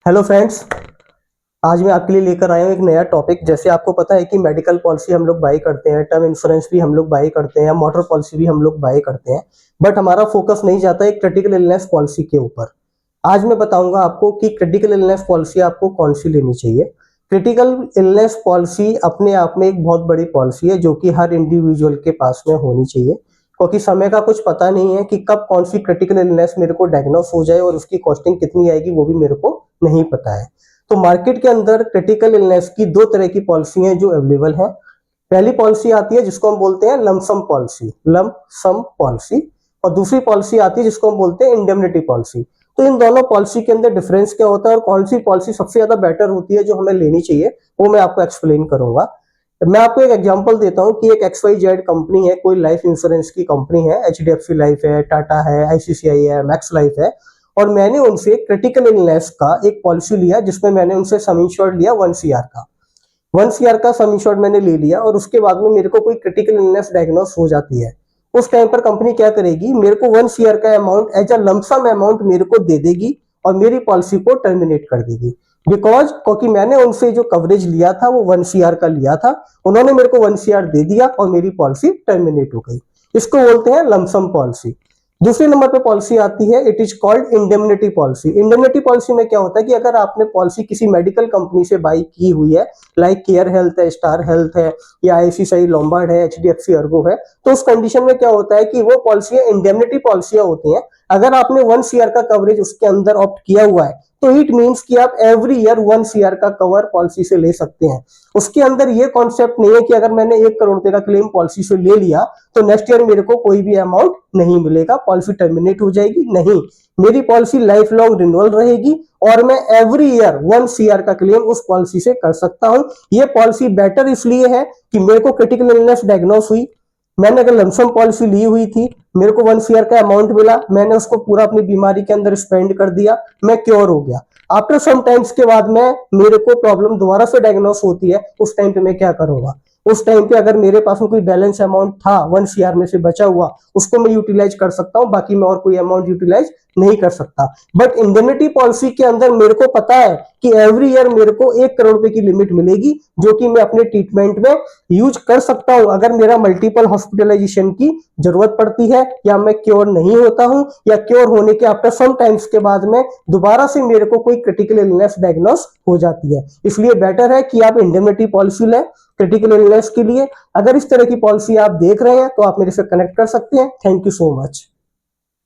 Hello friends. आज मैं आपके लिए लेकर आया हूँ एक नया टॉपिक। जैसे आपको पता है कि मेडिकल पॉलिसी हम लोग बाई करते हैं, टर्म इंश्योरेंस भी हम लोग बाई करते हैं, मोटर पॉलिसी भी हम लोग बाई करते हैं, बट हमारा फोकस नहीं जाता है क्रिटिकल इलनेस पॉलिसी के ऊपर। आज मैं बताऊंगा आपको कि क्रिटिकल इलनेस पॉलिसी आपको कौन सी लेनी चाहिए। क्रिटिकल इलनेस पॉलिसी अपने आप में एक बहुत बड़ी पॉलिसी है जो कि हर इंडिविजुअल के पास में होनी चाहिए, क्योंकि समय का कुछ पता नहीं है कि कब कौन सी क्रिटिकल इलनेस मेरे को डायग्नोस हो जाए और उसकी कॉस्टिंग कितनी आएगी वो भी मेरे को नहीं पता है। तो मार्केट के अंदर क्रिटिकल इलनेस की दो तरह की पॉलिसी हैं जो अवेलेबल है। पहली पॉलिसी आती है जिसको हम बोलते हैं lump sum policy, lump sum policy, और दूसरी पॉलिसी आती है जिसको हम बोलते हैं इंडेमनिटी पॉलिसी। तो इन दोनों पॉलिसी के अंदर डिफरेंस क्या होता है और कौन सी पॉलिसी सबसे ज्यादा बेटर होती है जो हमें लेनी चाहिए, वो मैं आपको एक्सप्लेन करूंगा। मैं आपको एक एग्जांपल देता हूं कि एक XYZ कंपनी है, कोई लाइफ इंश्योरेंस की कंपनी है, HDFC लाइफ है, टाटा है, ICICI है, मैक्स लाइफ है, और मैंने उनसे क्रिटिकल इलनेस का एक पॉलिसी लिया जिसमें मैंने उनसे सम इंश्योर्ड लिया 1 CR का। 1 CR का सम इंश्योर्ड मैंने ले लिया और उसके बाद में मेरे को कोई क्रिटिकल इलनेस डायग्नोस हो जाती है। उस टाइम पर कंपनी क्या करेगी, मेरे को 1 CR का amount as a lump sum amount मेरे को दे देगी और मेरी पॉलिसी को टर्मिनेट कर देगी। बिकॉज क्योंकि मैंने उनसे जो कवरेज लिया था वो 1 CR का लिया था, उन्होंने मेरे को 1 CR दे दिया और मेरी पॉलिसी टर्मिनेट हो गई। इसको बोलते हैं लमसम पॉलिसी। दूसरे नंबर पे पॉलिसी आती है, it is called indemnity policy. Indemnity policy में क्या होता है कि अगर आपने पॉलिसी किसी मेडिकल कंपनी से बाई की हुई है, लाइक केयर हेल्थ है, स्टार हेल्थ है, या ICICI लोम्बार्ड है, HDFC अर्गो है, तो उस कंडीशन में क्या होता है कि वो पॉलिसियां इंडेमनिटी पॉलिसियां होती हैं। अगर आपने 1 CR का कवरेज उसके अंदर ऑप्ट किया हुआ है तो इट मींस कि आप एवरी ईयर 1 CR का कवर पॉलिसी से ले सकते हैं। उसके अंदर ये कॉन्सेप्ट नहीं है कि अगर मैंने 1 करोड़ रुपए का क्लेम पॉलिसी से ले लिया तो नेक्स्ट ईयर मेरे को कोई भी अमाउंट नहीं मिलेगा, पॉलिसी टर्मिनेट हो जाएगी। नहीं, मेरी पॉलिसी लाइफ लॉन्ग रिन्यूअल रहेगी और मैं एवरी ईयर 1 CR का क्लेम उस पॉलिसी से कर सकता हूं। ये पॉलिसी बेटर इसलिए है कि मेरे को क्रिटिकल इलनेस डायग्नोस हुई, मैंने अगर लमसम पॉलिसी ली हुई थी, मेरे को 1 CR का अमाउंट मिला, मैंने उसको पूरा अपनी बीमारी के अंदर स्पेंड कर दिया, मैं क्योर हो गया। आफ्टर सम टाइम्स के बाद में मेरे को प्रॉब्लम दोबारा से डायग्नोस होती है, उस टाइम पे मैं क्या करूंगा। उस टाइम पे अगर मेरे पास में कोई बैलेंस अमाउंट था 1 CR में से बचा हुआ, उसको मैं यूटिलाइज कर सकता हूं, बाकी मैं और कोई अमाउंट यूटिलाइज नहीं कर सकता। बट इंडेमनिटी पॉलिसी के अंदर मेरे को पता है कि एवरी ईयर मेरे को 1 करोड़ रुपए की लिमिट मिलेगी जो कि मैं अपने ट्रीटमेंट में यूज कर सकता हूं अगर मेरा मल्टीपल हॉस्पिटलाइजेशन की जरूरत पड़ती है, या मैं क्योर नहीं होता हूं, या क्योर होने के आफ्टर सम टाइम्स के बाद में दोबारा से मेरे को कोई क्रिटिकल इलनेस डायग्नोस हो जाती है। इसलिए बेटर है कि आप इंडेमनिटी पॉलिसी लें क्रिटिकल इलनेस के लिए। अगर इस तरह की पॉलिसी आप देख रहे हैं तो आप मेरे से कनेक्ट कर सकते हैं। Thank you so much.